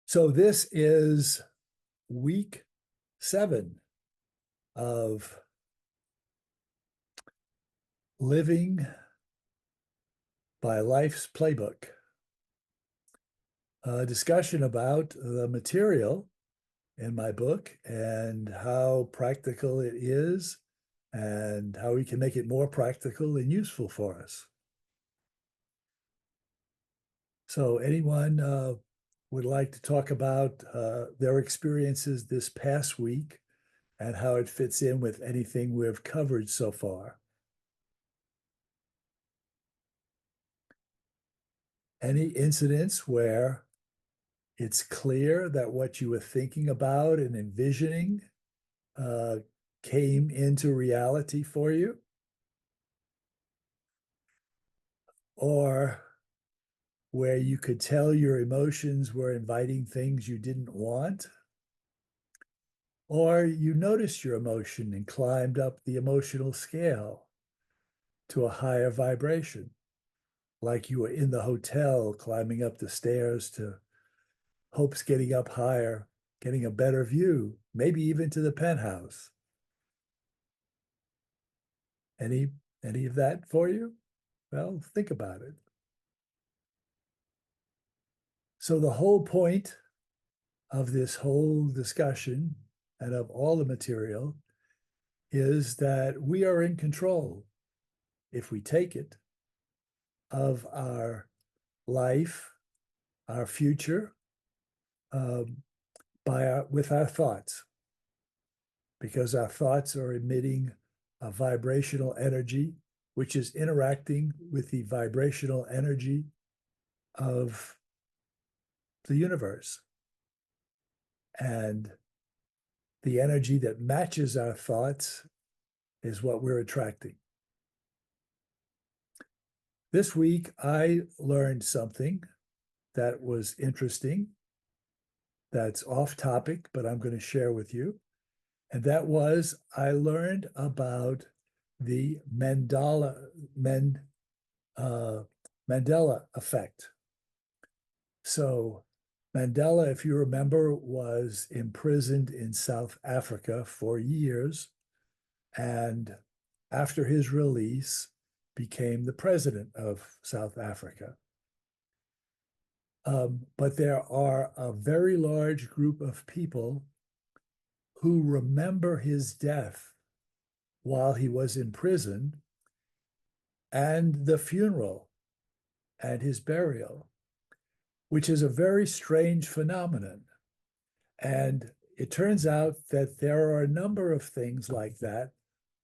So this is week 7 of living by life's playbook. A discussion about the material in my book and how practical it is and how we can make it more practical and useful for us. So anyone would like to talk about their experiences this past week and how it fits in with anything we've covered so far? Any incidents where it's clear that what you were thinking about and envisioning uh, came into reality for you? Or where you could tell your emotions were inviting things you didn't want? Or you noticed your emotion and climbed up the emotional scale to a higher vibration, like you were in the hotel climbing up the stairs to hopes getting up higher, getting a better view, maybe even to the penthouse. Any any of that for you? Well, think about it. So the whole point of this whole discussion and of all the material is that we are in control, if we take it, of our life, our future, um, with our thoughts, because our thoughts are emitting a vibrational energy, which is interacting with the vibrational energy of the universe. And the energy that matches our thoughts is what we're attracting. This week, I learned something that was interesting, that's off topic, but I'm going to share with you. And that was, I learned about the Mandela effect. So Mandela, if you remember, was imprisoned in South Africa for years, and after his release, became the president of South Africa. But there are a very large group of people who remember his death while he was in prison and the funeral and his burial, which is a very strange phenomenon. And it turns out that there are a number of things like that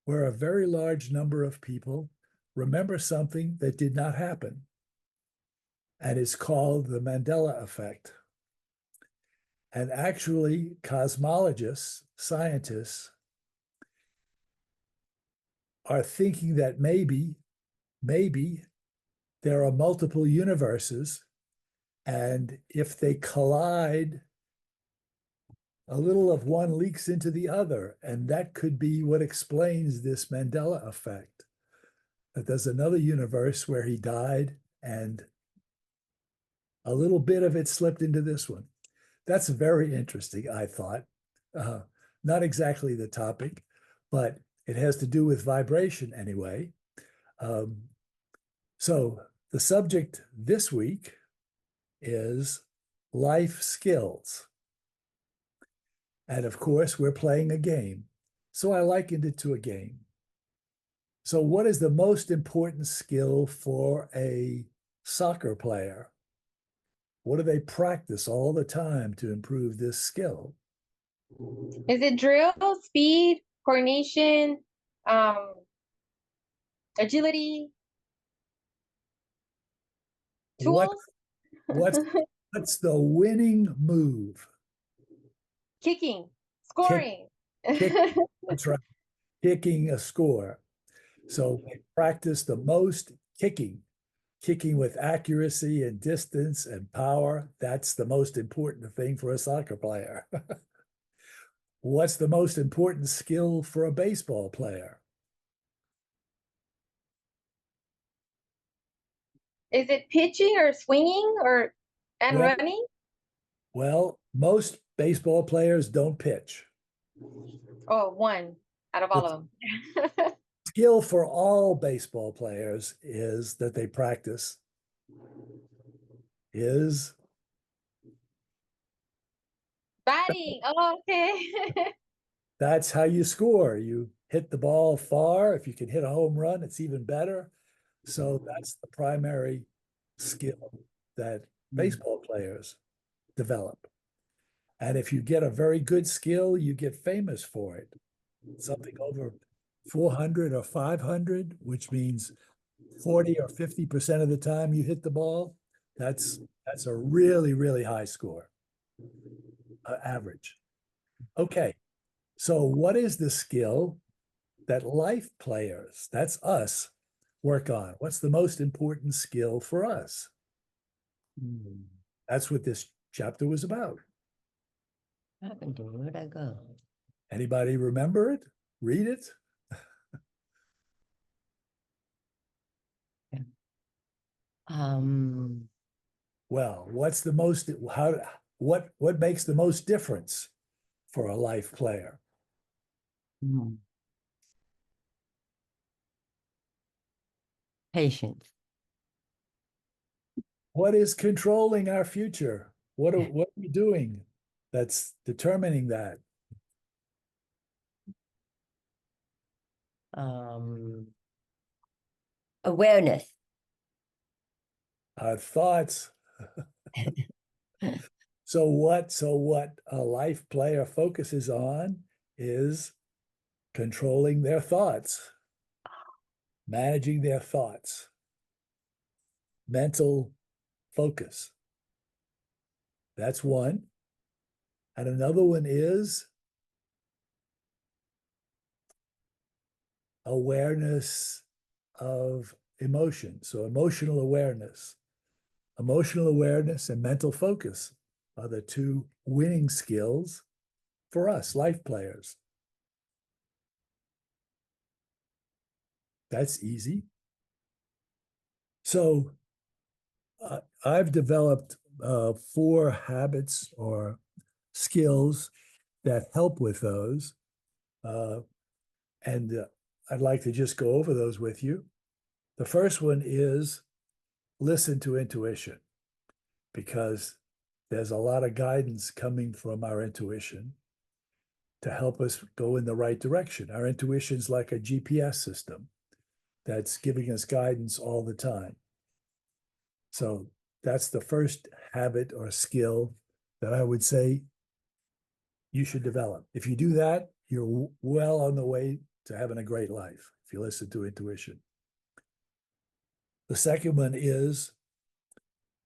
where a very large number of people remember something that did not happen. And it's called the Mandela effect. And actually, cosmologists, scientists, are thinking that maybe there are multiple universes, and if they collide, a little of one leaks into the other, and that could be what explains this Mandela effect, that there's another universe where he died and a little bit of it slipped into this one. That's very interesting, I thought. Uh, Not exactly the topic, but it has to do with vibration anyway. Um, so the subject this week is life skills. And of course, we're playing a game. So I likened it to a game. So what is the most important skill for a soccer player? What do they practice all the time to improve this skill? Is it drill, speed, coordination, um, agility, What tools? what's what's the winning move? Kicking, Kick, scoring. kick, that's right. Kicking a score. So we practice the most kicking with accuracy and distance and power. That's the most important thing for a soccer player. What's the most important skill for a baseball player? Is it pitching or swinging or and Well, running? Well, most baseball players don't pitch. Oh, one out of all The of them. skill for all baseball players is that they practice is Batting. Oh, okay. that's how you score. You hit the ball far. If you can hit a home run, it's even better. So that's the primary skill that baseball players develop. And if you get a very good skill, you get famous for it. Something over 400 or 500, which means 40 or 50% of the time you hit the ball. That's a really, really high score, average. Okay, so what is the skill that life players, that's us, work on? What's the most important skill for us? That's what this chapter was about. Where'd I go? Anybody remember it? Read it? Um, Well, what's the most, what makes the most difference for a life player? hmm. Patience. What is controlling our future? What are we doing that's determining that? Um, Awareness. Our thoughts. So what a life player focuses on is controlling their thoughts, managing their thoughts, mental focus. That's one. And another one is awareness of emotion. So emotional awareness. Emotional awareness and mental focus are the two winning skills for us, life players. That's easy. So I've developed 4 habits or skills that help with those. Uh, and I'd like to just go over those with you. The first one is listen to intuition, because there's a lot of guidance coming from our intuition to help us go in the right direction. Our intuition is like a GPS system that's giving us guidance all the time. So that's the first habit or skill that I would say you should develop. If you do that, you're well on the way to having a great life if you listen to intuition. The second one is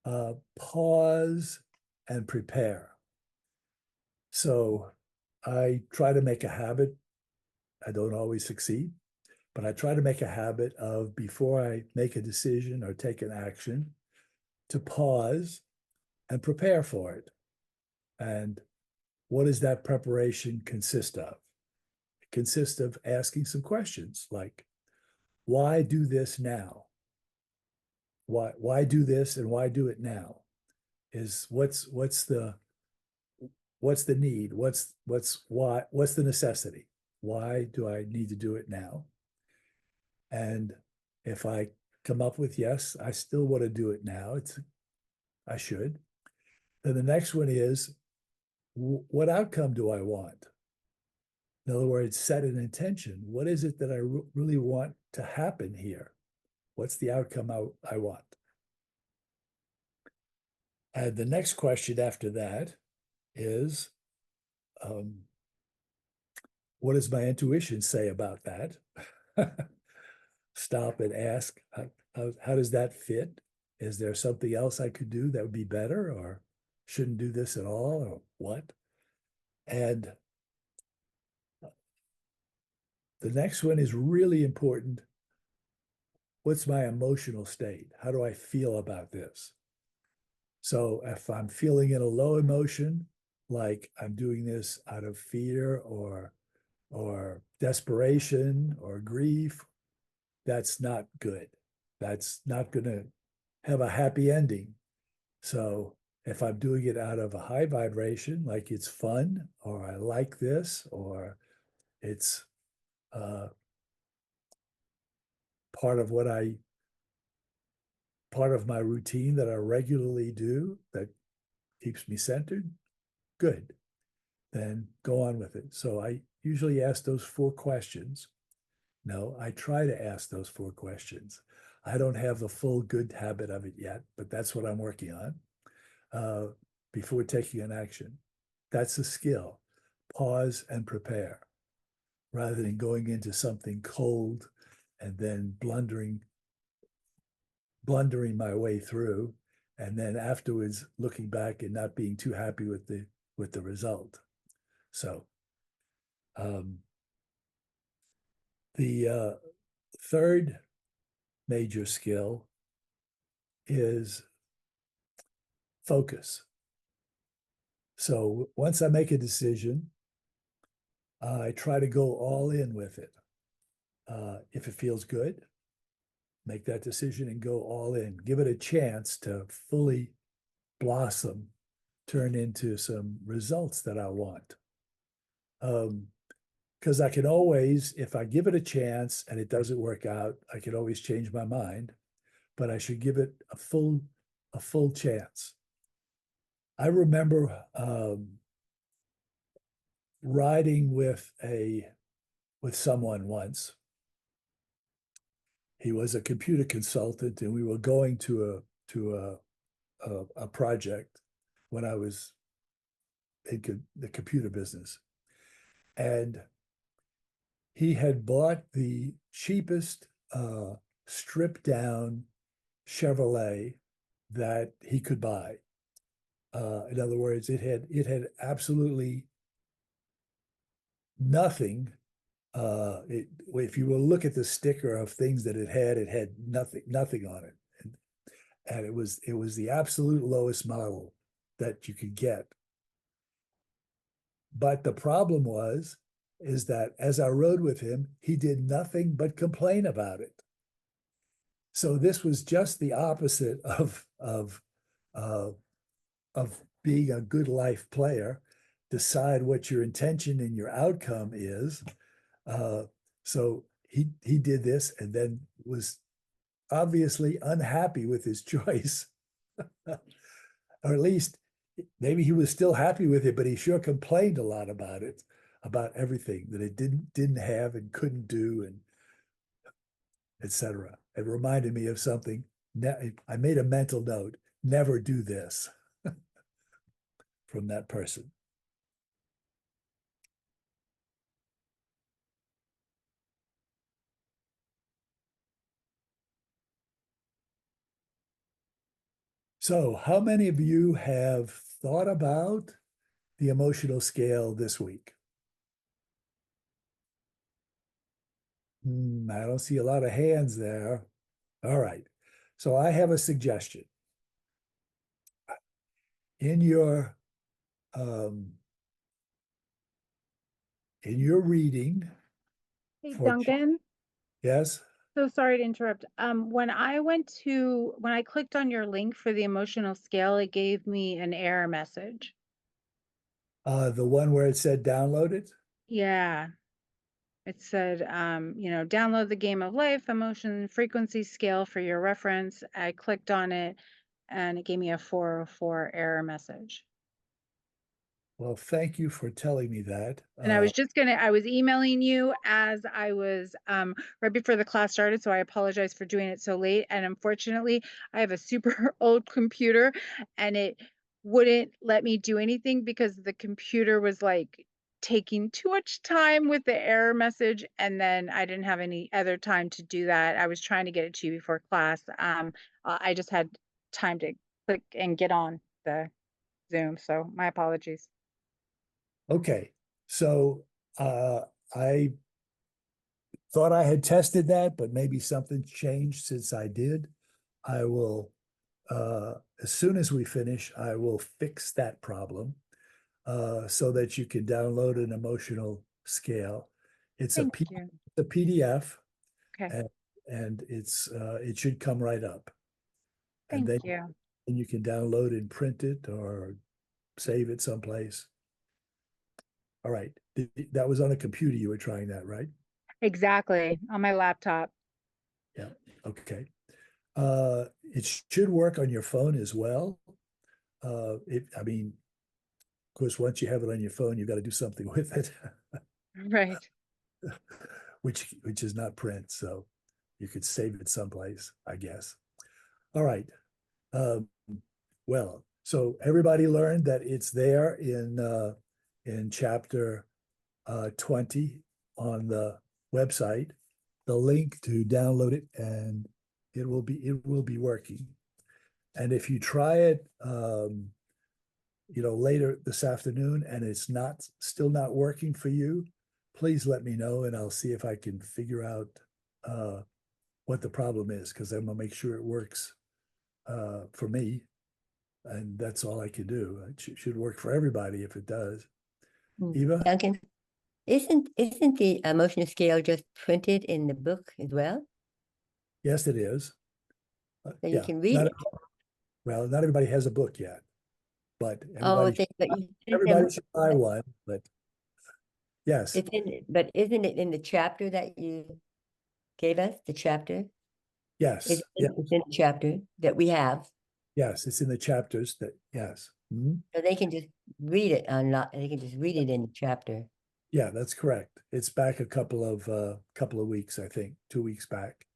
pause and prepare. So I try to make a habit. I don't always succeed, but I try to make a habit of, before I make a decision or take an action, to pause and prepare for it. And what does that preparation consist of? It consists of asking some questions like, why do this now? Why do this and why do it now? Is what's the need? What's the necessity? Why do I need to do it now? And if I come up with yes, I still want to do it now. I should. Then the next one is, what outcome do I want? In other words, set an intention. What is it that I really want to happen here? What's the outcome I want? And the next question after that is, what does my intuition say about that? Stop and ask, how does that fit? Is there something else I could do that would be better, or shouldn't do this at all, or what? And the next one is really important. What's my emotional state? How do I feel about this? So if I'm feeling in a low emotion, like I'm doing this out of fear or desperation or grief, that's not good. That's not going to have a happy ending. So If I'm doing it out of a high vibration, like it's fun, or I like this, or it's part of what part of my routine that I regularly do that keeps me centered, good, then go on with it. So I usually ask those 4 questions. No, I try to ask those 4 questions. I don't have the full good habit of it yet, but that's what I'm working on before taking an action. That's a skill. Pause and prepare rather than going into something cold and then blundering my way through, and then afterwards looking back and not being too happy with the result. So the third major skill is focus. So once I make a decision, I try to go all in with it. If it feels good, make that decision and go all in. Give it a chance to fully blossom, turn into some results that I want. Because I can always, if I give it a chance and it doesn't work out, I can always change my mind, but I should give it a full chance. I remember riding with someone once. He was a computer consultant, and we were going to a project when I was in the computer business, and he had bought the cheapest stripped down Chevrolet that he could buy. In other words, it had absolutely nothing. If you will look at the sticker of things that it had nothing on it, and it was the absolute lowest model that you could get. But the problem is that as I rode with him, he did nothing but complain about it. So this was just the opposite of being a good life player. Decide what your intention and your outcome is. So he did this and then was obviously unhappy with his choice, or at least maybe he was still happy with it, but he sure complained a lot about it, about everything that it didn't have and couldn't do, and etc. It reminded me of something. I made a mental note: never do this from that person. So, how many of you have thought about the emotional scale this week? I don't see a lot of hands there. All right. So I have a suggestion. In your reading, Hey, for Duncan, yes, so sorry to interrupt. When I clicked on your link for the emotional scale, it gave me an error message. the one where it said download it. Yeah. It said, download the Game of Life emotion frequency scale for your reference. I clicked on it and it gave me a 404 error message. Well, thank you for telling me that. And I was emailing you as I was right before the class started, so I apologize for doing it so late. And unfortunately, I have a super old computer and it wouldn't let me do anything because the computer was like taking too much time with the error message, and then I didn't have any other time to do that. I was trying to get it to you before class. I just had time to click and get on the Zoom, so my apologies. Okay, so I thought I had tested that, but maybe something's changed since I did. I will, as soon as we finish, I will fix that problem so that you can download an emotional scale. It's Thank you. a PDF, Okay. and it should come right up. And Thank then you. and you can download and print it or save it someplace. All right. That was on a computer you were trying that, right? Exactly, on my laptop. Yeah. Okay. It should work on your phone as well. I mean, of course, once you have it on your phone, you've got to do something with it, Right. which is not print. So you could save it someplace, I guess. All right. Well, so everybody learned that it's there in chapter 20 on the website, the link to download it, and it will be working. And if you try it, later this afternoon, and it's still not working for you, please let me know, and I'll see if I can figure out what the problem is, because I'm gonna make sure it works for me, and that's all I can do. It should work for everybody if it does. Eva? Duncan, isn't the emotional scale just printed in the book as well? Yes, it is. So you Yeah, can read it. well, not everybody has a book yet, but Oh, everybody but you sent everybody them, should buy one. But yes, but isn't it in the chapter that you gave us, the chapter? yes, yeah, It's in the chapter that we have, yes, it's in the chapters that yes. Mhm. so they can just read it they can just read it in the chapter. Yeah, that's correct. It's back a couple of weeks, I think, 2 weeks back.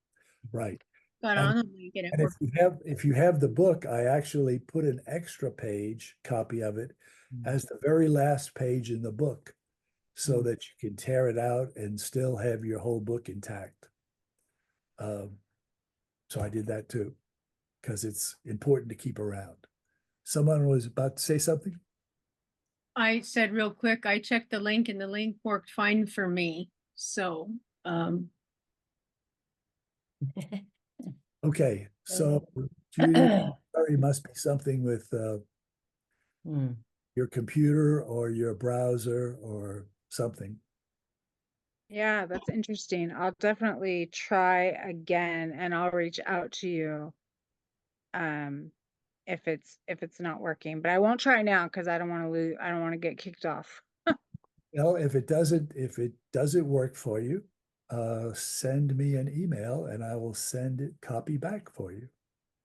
Right. Got And- on the link and it And worked. if you have the book, I actually put an extra page copy of it as the very last page in the book, so that you can tear it out and still have your whole book intact. So I did that too, because it's important to keep around. Someone was about to say something? I said real quick, I checked the link and the link worked fine for me. So, Okay, so Judy, sorry, must be something with Hmm. your computer or your browser or something. Yeah, that's interesting. I'll definitely try again and I'll reach out to you. If it's not working, but I won't try now because I don't want to lose, I don't want to get kicked off. Well, if it doesn't work for you, send me an email and I will send it copy back for you.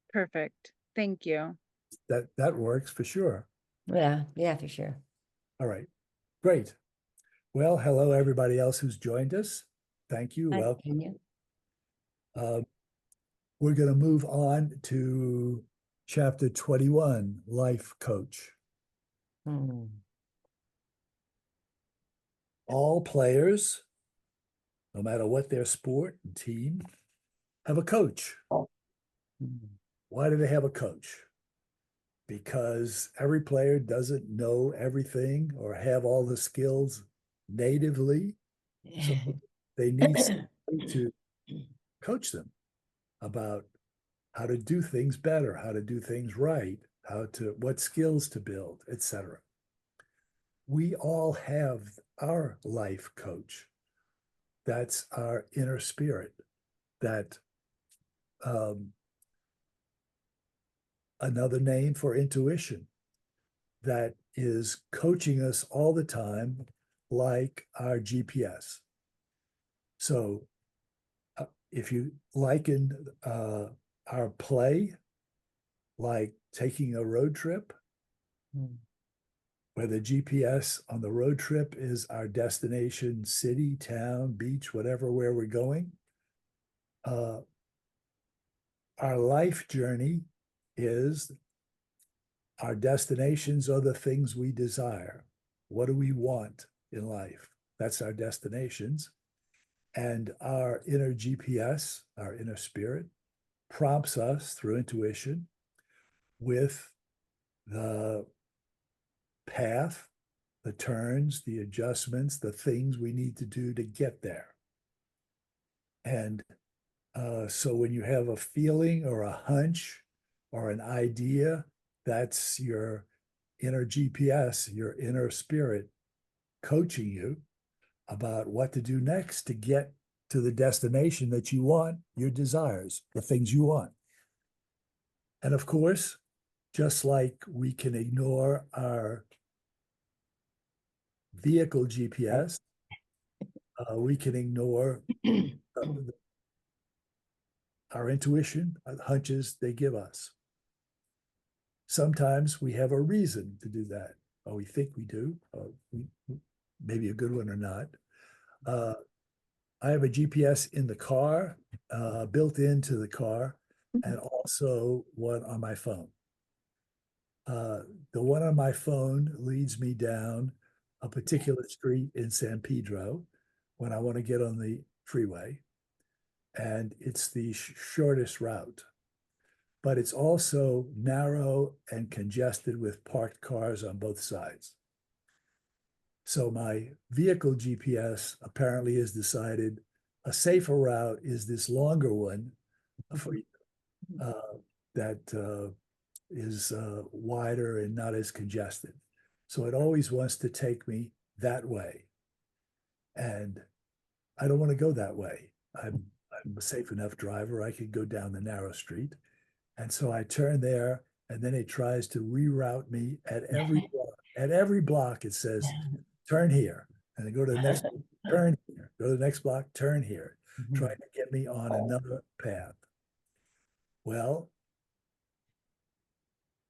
Perfect. Thank you. That works for sure. Yeah, for sure. All right, great. Well, hello, everybody else who's joined us. Thank you. Hi, Welcome. Tanya. We're going to move on to chapter 21, Life Coach. Hmm. All players, no matter what their sport and team, have a coach. Hmm. Why do they have a coach? Because every player doesn't know everything or have all the skills natively. So they need somebody to coach them about how to do things better, how to do things right, what skills to build, etc. We all have our life coach. That's our inner spirit. That another name for intuition, that is coaching us all the time, like our GPS. So if you liken our play like taking a road trip, where the GPS on the road trip is our destination, city, town, beach, whatever, where we're going. Our life journey is our destinations are the things we desire. What do we want in life? That's our destinations. And our inner GPS, our inner spirit, prompts us through intuition with the path, the turns, the adjustments, the things we need to do to get there. And so when you have a feeling or a hunch or an idea, that's your inner GPS, your inner spirit coaching you about what to do next to get to the destination that you want, your desires, the things you want. And of course, just like we can ignore our vehicle GPS, we can ignore our intuition, hunches they give us. Sometimes we have a reason to do that, or we think we do, or maybe a good one or not. I have a GPS in the car, built into the car, and also one on my phone. The one on my phone leads me down a particular street in San Pedro when I want to get on the freeway, and it's the shortest route. But it's also narrow and congested with parked cars on both sides. So my vehicle GPS apparently has decided a safer route is this longer one for that is wider and not as congested. So it always wants to take me that way. And I don't want to go that way. I'm a safe enough driver. I could go down the narrow street. And so I turn there, and then it tries to reroute me at every block. At every block, it says, turn here. And then go to the next, turn here. Go to the next block, turn here. Trying to get me on another path. Well,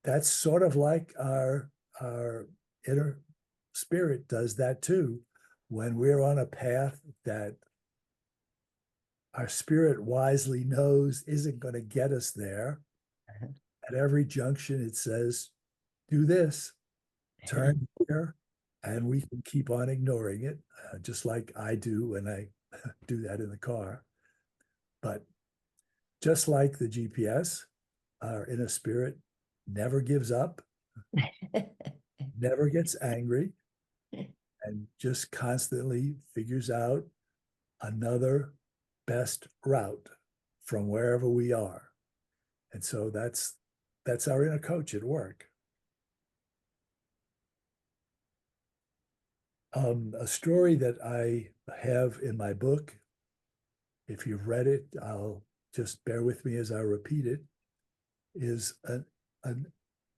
that's sort of like our inner spirit does that too. When we're on a path that our spirit wisely knows isn't going to get us there, at every junction it says, do this, turn here, and we can keep on ignoring it, just like I do when I do that in the car. But just like the GPS, our inner spirit never gives up, never gets angry, and just constantly figures out another best route from wherever we are. And so that's our inner coach at work. A story that I have in my book, if you've read it, I'll just bear with me as I repeat it, is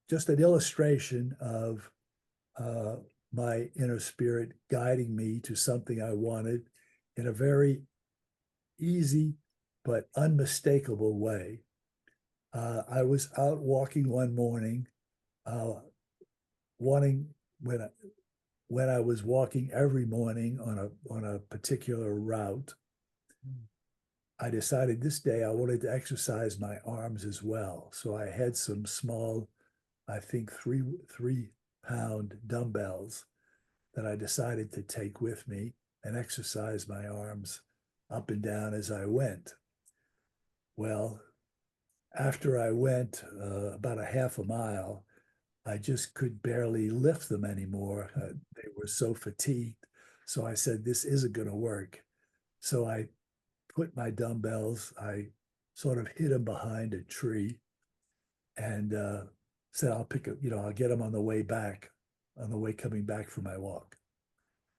just an illustration of my inner spirit guiding me to something I wanted in a very easy but unmistakable way. I was out walking one morning, wanting when I was walking every morning on a particular route, I decided this day I wanted to exercise my arms as well. So I had some small, I think 3-pound dumbbells that I decided to take with me and exercise my arms up and down as I went. Well, after I went about a half a mile, I just could barely lift them anymore. They were so fatigued. So I said, this isn't going to work. So I put my dumbbells, I sort of hid them behind a tree and said, I'll I'll get them on the way back, on the way coming back from my walk.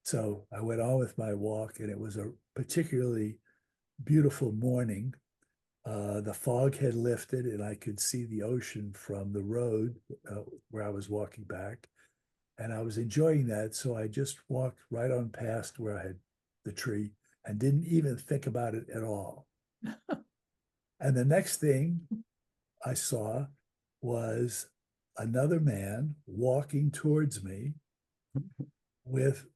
So I went on with my walk, and it was a particularly beautiful morning. The fog had lifted, and I could see the ocean from the road where I was walking back. And I was enjoying that. So I just walked right on past where I had the tree and didn't even think about it at all. And the next thing I saw was another man walking towards me with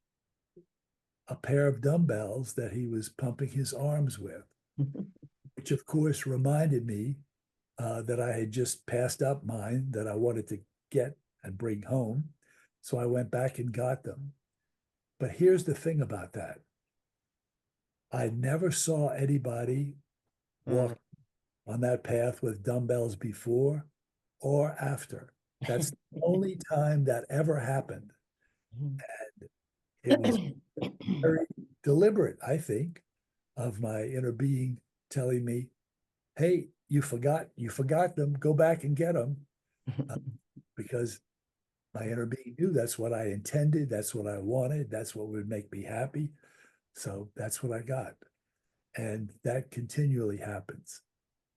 a pair of dumbbells that he was pumping his arms with, which of course reminded me that I had just passed up mine that I wanted to get and bring home. So I went back and got them. But here's the thing about that. I never saw anybody walk on that path with dumbbells before or after. That's the only time that ever happened. And it was very deliberate, I think, of my inner being telling me, hey, you forgot them, go back and get them. Because my inner being knew that's what I intended, that's what I wanted, that's what would make me happy. So that's what I got. And that continually happens.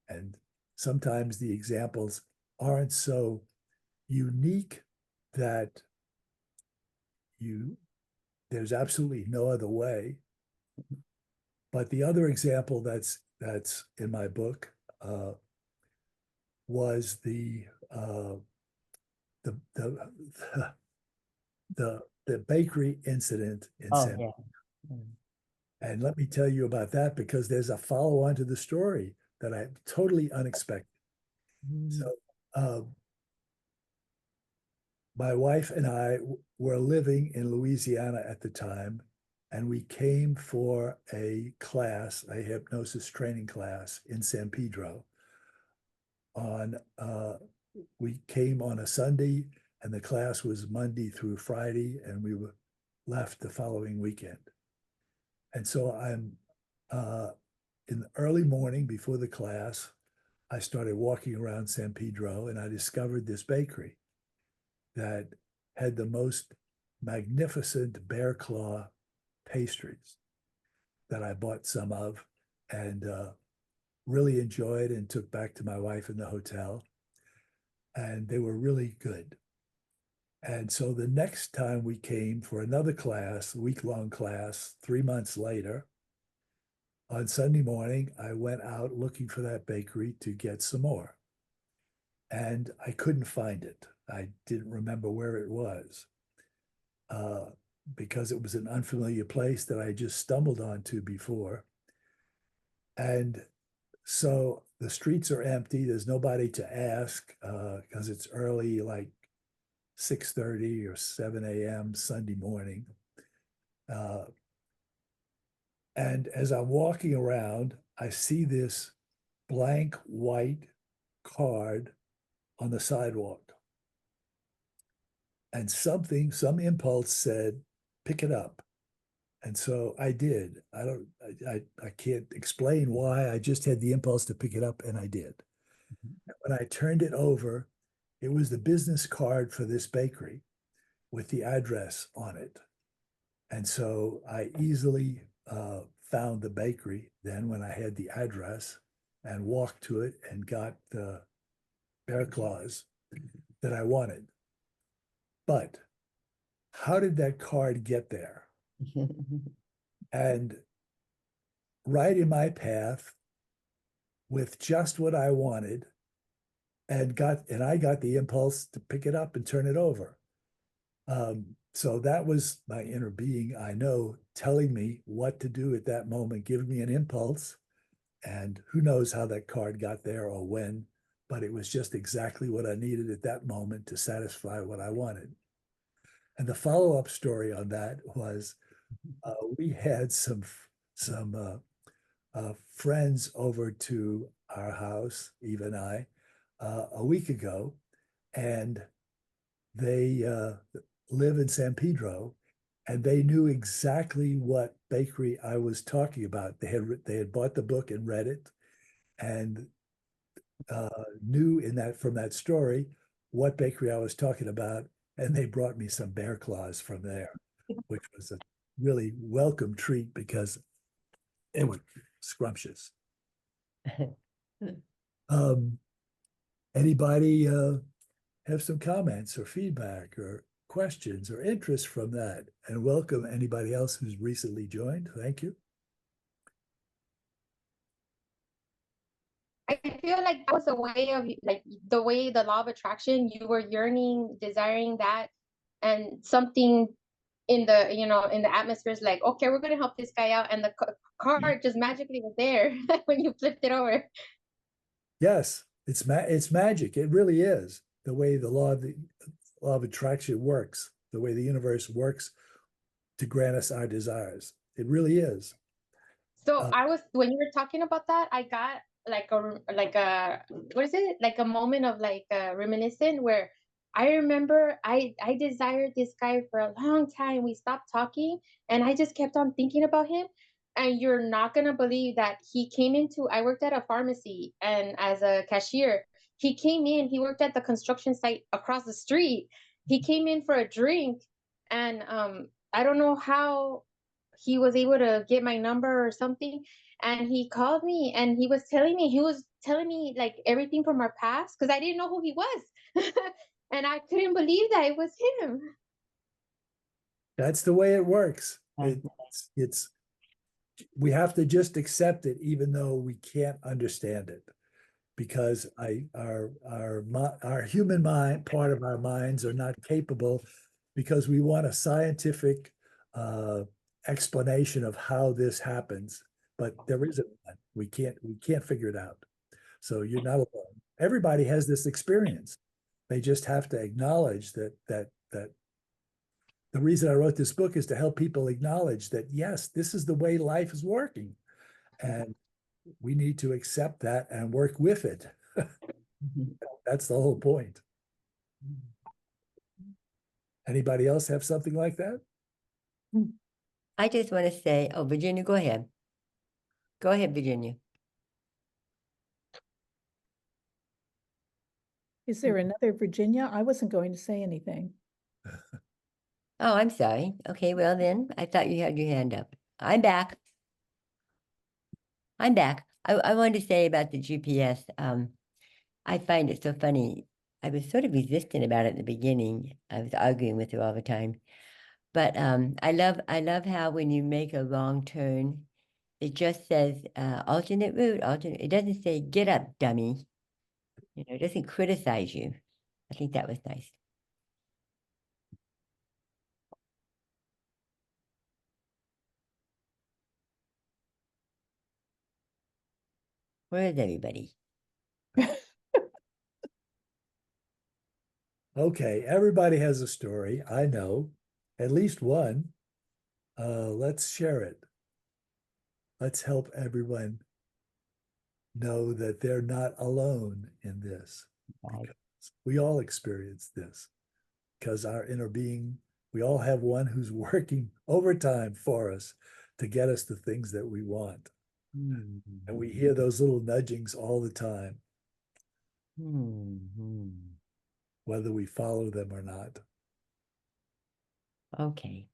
And sometimes the examples aren't so unique that there's absolutely no other way. But the other example that's in my book was the bakery incident in Oh, San. yeah. Mm. And let me tell you about that, because there's a follow-on to the story that I totally unexpected. So my wife and I were living in Louisiana at the time, and we came for a class, a hypnosis training class in San Pedro. We came on a Sunday, and the class was Monday through Friday, and we were left the following weekend. And so I'm in the early morning before the class, I started walking around San Pedro, and I discovered this bakery that had the most magnificent bear claw pastries that I bought some of, and really enjoyed and took back to my wife in the hotel. And they were really good. And so the next time we came for another class, week-long class, 3 months later, on Sunday morning, I went out looking for that bakery to get some more. And I couldn't find it. I didn't remember where it was because it was an unfamiliar place that I just stumbled onto before. And so the streets are empty. There's nobody to ask because it's early, like 6:30 or 7 a.m. Sunday morning. And as I'm walking around, I see this blank white card on the sidewalk. And some impulse said, pick it up. And so I did. I can't explain why. I just had the impulse to pick it up, and I did. When I turned it over, it was the business card for this bakery with the address on it. And so I easily found the bakery then when I had the address, and walked to it and got the bear claws that I wanted. But how did that card get there? And right in my path with just what I wanted, and I got the impulse to pick it up and turn it over. So that was my inner being, I know, telling me what to do at that moment, giving me an impulse. And who knows how that card got there or when, but it was just exactly what I needed at that moment to satisfy what I wanted. And the follow-up story on that was we had some friends over to our house, Eva and I, a week ago, and they live in San Pedro, and they knew exactly what bakery I was talking about. They had bought the book and read it, and knew from that story what bakery I was talking about, and they brought me some bear claws from there, which was a really welcome treat because it was scrumptious. Anybody have some comments or feedback or questions or interest from that? And welcome anybody else who's recently joined. Thank you. I feel like that was a way of, like, the way the law of attraction, you were yearning, desiring that, and something in the, in the atmosphere is like, okay, we're gonna help this guy out, and the card just magically was there when you flipped it over. Yes, it's magic. It really is the way the law of attraction works, the way the universe works to grant us our desires. It really is. So when you were talking about that, I got like a what is it? Like a moment of like reminiscent, where I remember I desired this guy for a long time. We stopped talking, and I just kept on thinking about him. And you're not gonna believe that I worked at a pharmacy, and as a cashier, he came in, he worked at the construction site across the street. He came in for a drink, and I don't know how he was able to get my number or something, and he called me, and he was telling me like everything from our past, because I didn't know who he was. And I couldn't believe that it was him. That's the way it works. Okay. It's we have to just accept it, even though we can't understand it, because our human mind, part of our minds, are not capable, because we want a scientific explanation of how this happens, but there isn't one. We can't figure it out. So you're not alone. Everybody has this experience. They just have to acknowledge that the reason I wrote this book is to help people acknowledge that, yes, this is the way life is working. And we need to accept that and work with it. That's the whole point. Anybody else have something like that? I just want to say, oh, Virginia, go ahead. Go ahead, Virginia. Is there another Virginia? I wasn't going to say anything. Oh, I'm sorry. Okay, well then, I thought you had your hand up. I'm back. I'm back. I wanted to say about the GPS. I find it so funny. I was sort of resistant about it in the beginning. I was arguing with her all the time. But I love how when you make a wrong turn, it just says alternate route, alternate. It doesn't say get up, dummy. You know, it doesn't criticize you. I think that was nice. Where is everybody? Okay, everybody has a story. I know at least one. Let's share it. Let's help everyone know that they're not alone in this. Right. We all experience this, because our inner being, we all have one who's working overtime for us to get us the things that we want. Hmm. And we hear those little nudgings all the time, Hmm. whether we follow them or not. Okay.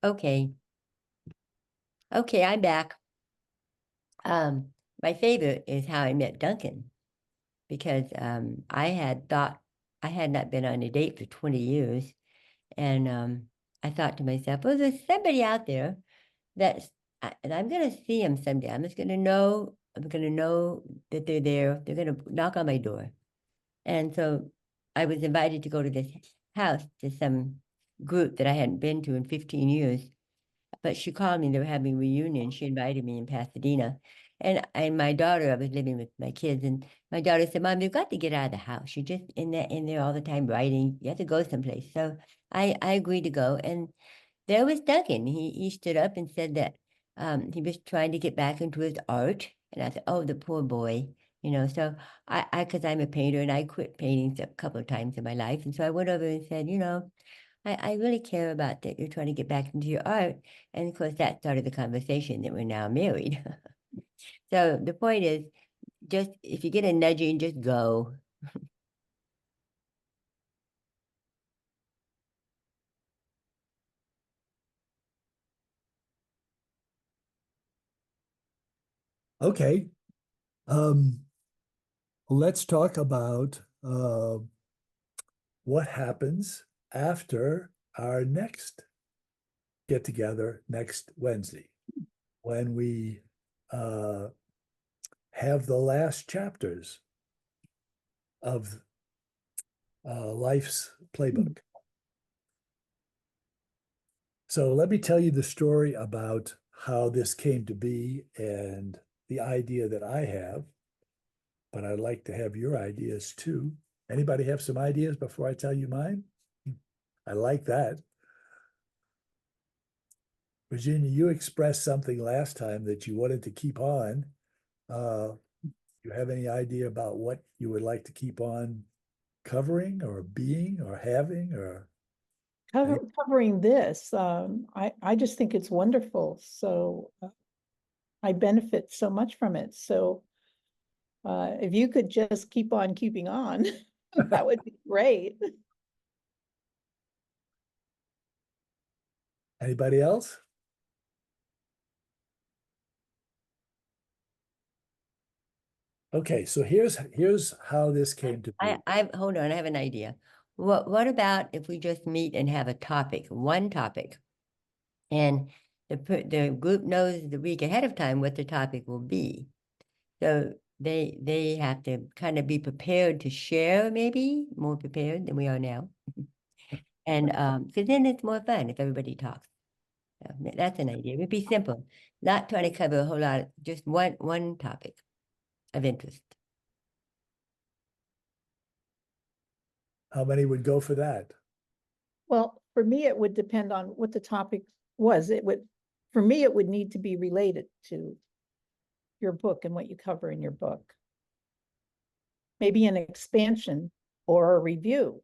Okay. Okay, I'm back. My favorite is how I met Duncan, because I had thought I had not been on a date for 20 years. And I thought to myself, well, there's somebody out there and I'm going to see him someday. I'm going to know that they're there. They're going to knock on my door. And so I was invited to go to this house, to some group that I hadn't been to in 15 years. But she called me, they were having a reunion. She invited me in Pasadena. And my daughter, I was living with my kids, and my daughter said, Mom, you've got to get out of the house. You're just in there all the time writing. You have to go someplace. So I agreed to go. And there was Duncan. He stood up and said that he was trying to get back into his art. And I said, oh, the poor boy. You know, so because I'm a painter and I quit painting a couple of times in my life. And so I went over and said, you know, I really care about that you're trying to get back into your art. And of course, that started the conversation that we're now married. So the point is, just if you get a nudging, just go. Okay. Let's talk about what happens after our next get together next Wednesday, when we have the last chapters of life's playbook. So let me tell you the story about how this came to be and the idea that I have, but I'd like to have your ideas too. Anybody have some ideas before I tell you mine? I like that. Virginia, you expressed something last time that you wanted to keep on. You have any idea about what you would like to keep on covering or being or having or? Covering this, I just think it's wonderful. So I benefit so much from it. So if you could just keep on keeping on, that would be great. Anybody else? Okay, so here's how this came to be. Hold on, I have an idea. What about if we just meet and have a topic, one topic? And the group knows the week ahead of time what the topic will be. So they have to kind of be prepared to share, maybe more prepared than we are now. And because then it's more fun if everybody talks. So that's an idea. It would be simple, not trying to cover a whole lot, just one topic of interest. How many would go for that? Well, for me, it would depend on what the topic was. For me, it would need to be related to your book and what you cover in your book. Maybe an expansion or a review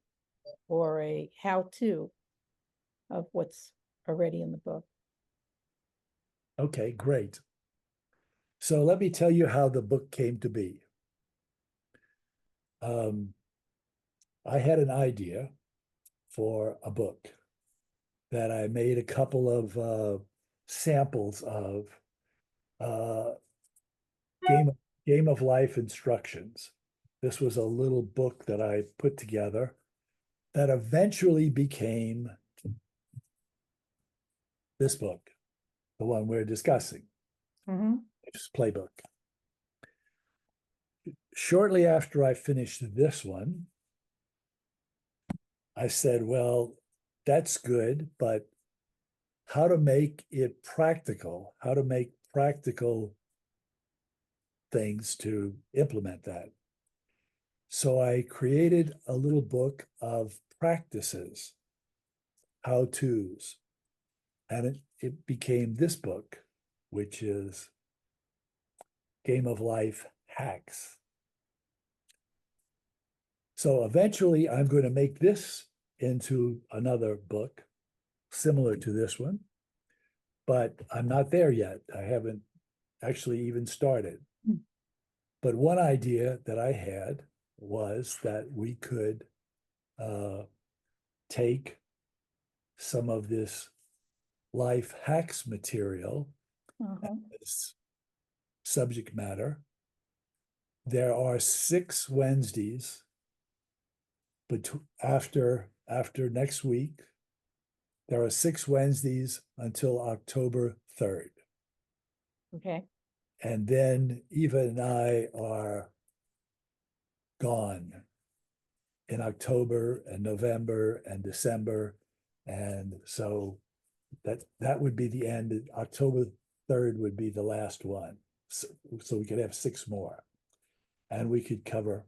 or a how-to of what's already in the book. Okay, great. So let me tell you how the book came to be. I had an idea for a book that I made a couple of samples of game of life instructions. This was a little book that I put together that eventually became this book, the one we're discussing, it's Playbook. Shortly after I finished this one, I said, well, that's good, but how to make it practical, how to make practical things to implement that. So I created a little book of practices, how-tos, and it became this book, which is Game of Life Hacks. So eventually I'm going to make this into another book similar to this one, but I'm not there yet. I haven't actually even started. But one idea that I had was that we could take some of this life hacks material, this subject matter. There are 6 Wednesdays after next week. There are 6 Wednesdays until October 3rd. Okay. And then Eva and I are gone in October and November and December. And so that would be the end. October 3rd would be the last one. So we could have 6 more. And we could cover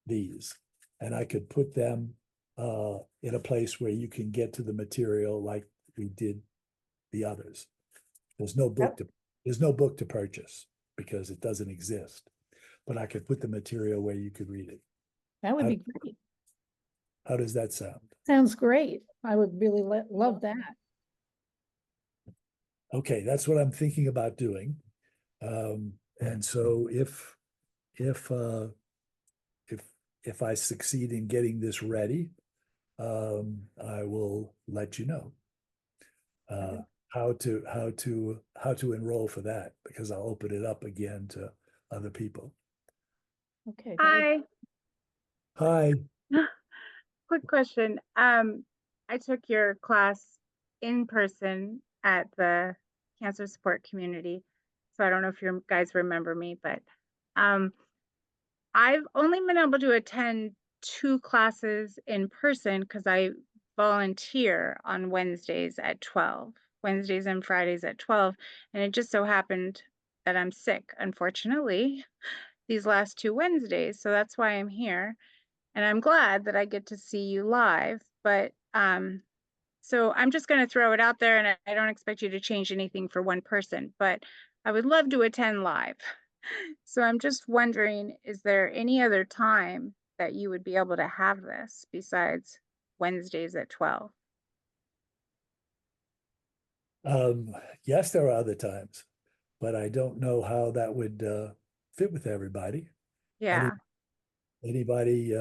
these. And I could put them in a place where you can get to the material like we did the others. There's no book to purchase because it doesn't exist. But I could put the material where you could read it. That would be great. How does that sound? Sounds great. I would really love that. Okay, that's what I'm thinking about doing. And so if I succeed in getting this ready, I will let you know how to enroll for that, because I'll open it up again to other people. Okay. Hi. Hi. Quick question. I took your class in person at the cancer support community. So I don't know if you guys remember me, but I've only been able to attend 2 classes in person because I volunteer on Wednesdays at 12, Wednesdays and Fridays at 12. And it just so happened that I'm sick, unfortunately, these last 2 Wednesdays. So that's why I'm here. And I'm glad that I get to see you live, but so I'm just going to throw it out there, and I don't expect you to change anything for one person, but I would love to attend live. So I'm just wondering, is there any other time that you would be able to have this besides Wednesdays at 12? Yes, there are other times, but I don't know how that would fit with everybody. Yeah. Anybody,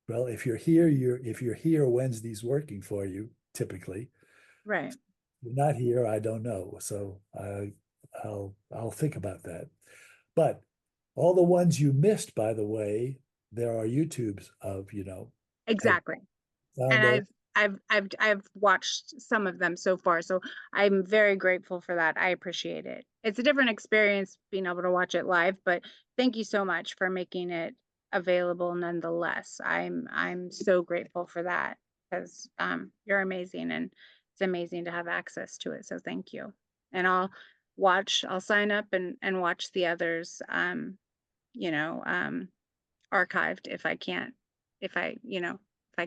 well, if you're here, Wednesday's working for you, typically. Right. If you're not here, I don't know. So I'll think about that. But All the ones you missed, by the way, there are YouTubes of, Exactly. found And all- I've watched some of them so far, so I'm very grateful for that. I appreciate it. It's a different experience being able to watch it live, but thank you so much for making it available nonetheless. I'm so grateful for that because you're amazing and it's amazing to have access to it. So thank you. And I'll sign up and watch the others archived if I can't if I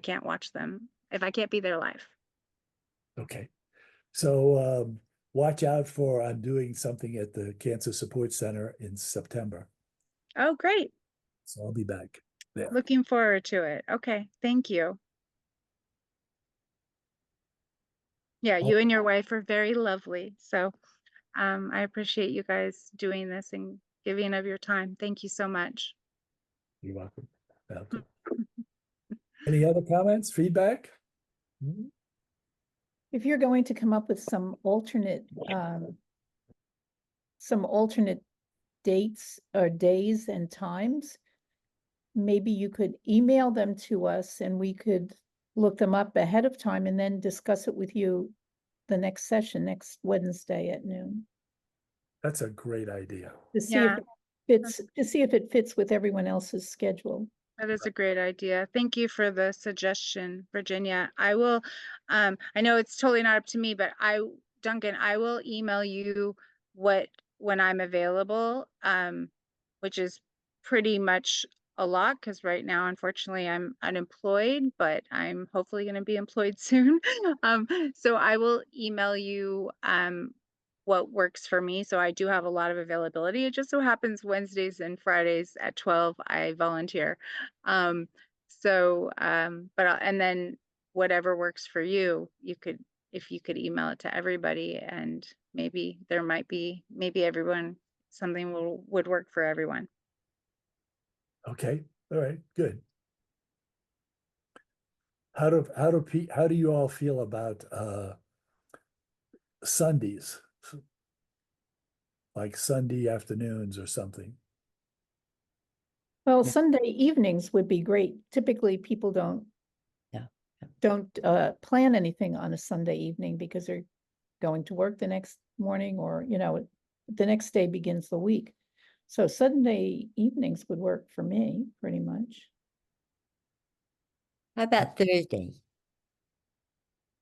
can't watch them, if I can't be there live. Okay. So watch out for, I'm doing something at the Cancer Support Center in September. Oh, great. So I'll be back there. Looking forward to it. Okay, thank you. Yeah, you and your wife are very lovely. So I appreciate you guys doing this and giving of your time. Thank you so much. You're welcome. Any other comments, feedback? If you're going to come up with some alternate dates or days and times, maybe you could email them to us and we could look them up ahead of time and then discuss it with you the next session, next Wednesday at noon, That's a great idea. to see if Yeah. it fits with everyone else's schedule. That is a great idea. Thank you for the suggestion, Virginia. I will, I know it's totally not up to me, but Duncan, I will email you when I'm available, which is pretty much a lot because right now, unfortunately, I'm unemployed, but I'm hopefully going to be employed soon. So I will email you, what works for me. So I do have a lot of availability. It just so happens Wednesdays and Fridays at 12, I volunteer. And then whatever works for you, if you could email it to everybody and maybe everyone, something would work for everyone. Okay, all right, good. How do you all feel about Sundays? Like Sunday afternoons or something? Well, Sunday evenings would be great. Typically, people don't plan anything on a Sunday evening because they're going to work the next morning or, the next day begins the week. So Sunday evenings would work for me pretty much. How about Thursday?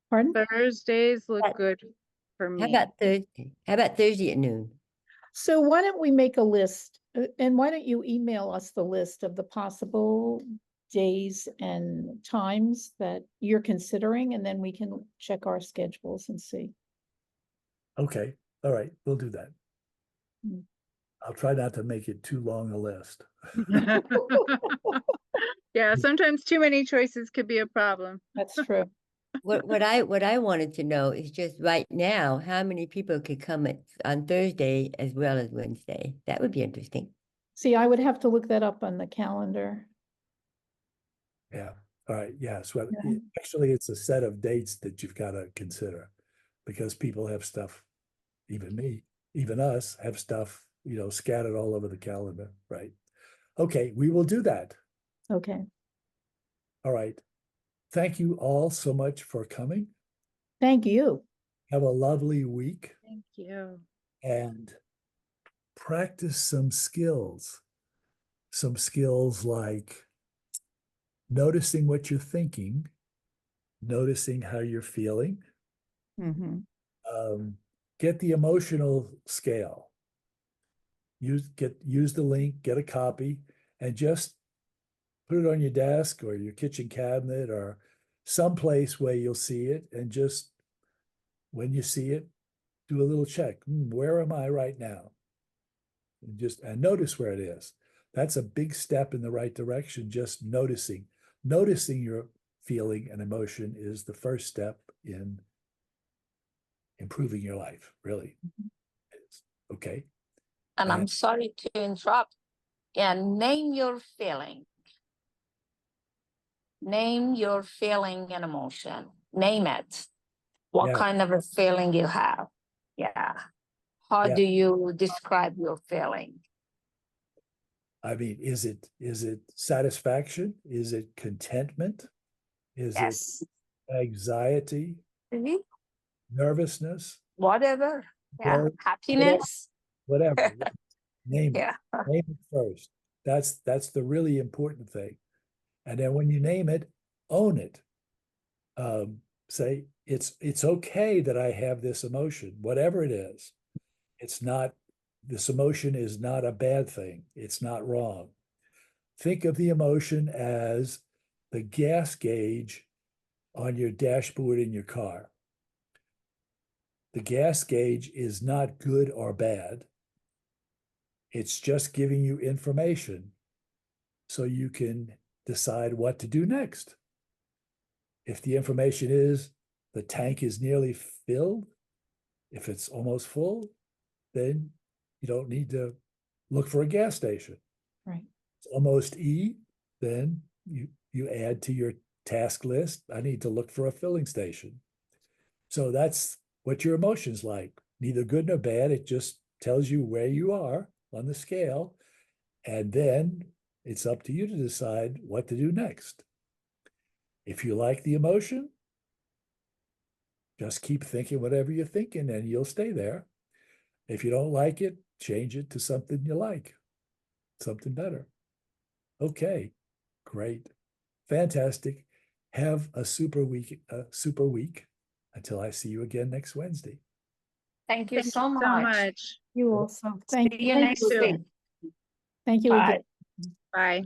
Pardon? Thursdays look But- good for How me. about Thursday? How about Thursday at noon? So why don't we make a list and why don't you email us the list of the possible days and times that you're considering, and then we can check our schedules and see. Okay, all right, we'll do that. Mm. I'll try not to make it too long a list. Yeah, sometimes too many choices could be a problem. That's true. What I wanted to know is just right now, how many people could come on Thursday as well as Wednesday? That would be interesting. See, I would have to look that up on the calendar. Yeah, all right, yeah, so Yeah. actually it's a set of dates that you've got to consider because people have stuff, even me, even us have stuff, scattered all over the calendar, right? Okay, we will do that. Okay, All right. Thank you all so much for coming. thank you. Have a lovely week Thank you. and practice some skills. Some skills like noticing what you're thinking, noticing how you're feeling. Mhm. Get the emotional scale. Use the link, get a copy, and just put it on your desk or your kitchen cabinet or someplace where you'll see it. And just when you see it, do a little check. Where am I right now? And notice where it is. That's a big step in the right direction. Just noticing your feeling and emotion is the first step in improving your life, really. Okay. And I'm sorry to interrupt. And name your feeling. Name your feeling and emotion. Name it. What Yeah. kind of a feeling you have? Yeah. How Yeah. do you describe your feeling? I mean, is it satisfaction? Is it contentment? Is Yes. it anxiety, Really? nervousness, Whatever. Yeah. Well, Happiness. whatever? Name it. Yeah. Name it first. That's the really important thing. And then when you name it, own it. Say it's okay that I have this emotion, whatever it is. It's not, this emotion is not a bad thing. It's not wrong. Think of the emotion as the gas gauge on your dashboard in your car. The gas gauge is not good or bad. It's just giving you information so you can decide what to do next. If the information is the tank is nearly filled, if it's almost full, then you don't need to look for a gas station. Right. It's almost E, then you add to your task list, I need to look for a filling station. So that's what your emotion's like, neither good nor bad. It just tells you where you are on the scale. And then it's up to you to decide what to do next. If you like the emotion, just keep thinking whatever you're thinking and you'll stay there. If you don't like it, change it to something you like, something better. Okay, great, fantastic. Have a super week until I see you again next Wednesday. Thank you Thank so you so much. much. You also, thank See you thank next you again. week. Thank you Bye. again. Bye.